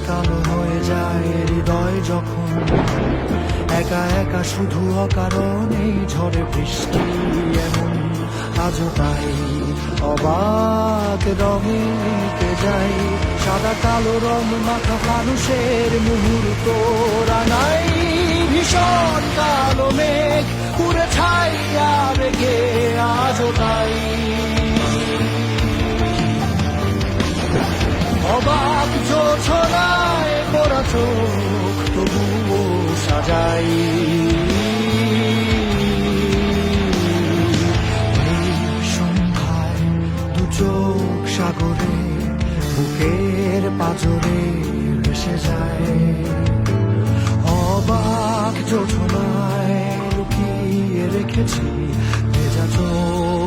কালো হয়ে যায় হৃদয় যখন একা একা শুধু অকারণেই ঝড়ে বৃষ্টি এমন আজও তাই অবাক রঙে মিটে যাই সাদা কালো রং মাখা মানুষের মুহূর্ত রানাই ভীষণ কালো মেঘ পুরে ছাই আবেগে আজও তাই অবাক জোছনায় মোরা চোখ তবুও সাজাই এই সন্ধ্যায় দু চোখ সাগরে বুকের পাজরে ভেসে যায় অবাক জোছনায় লুকিয়ে রেখেছি ভেজা চোখ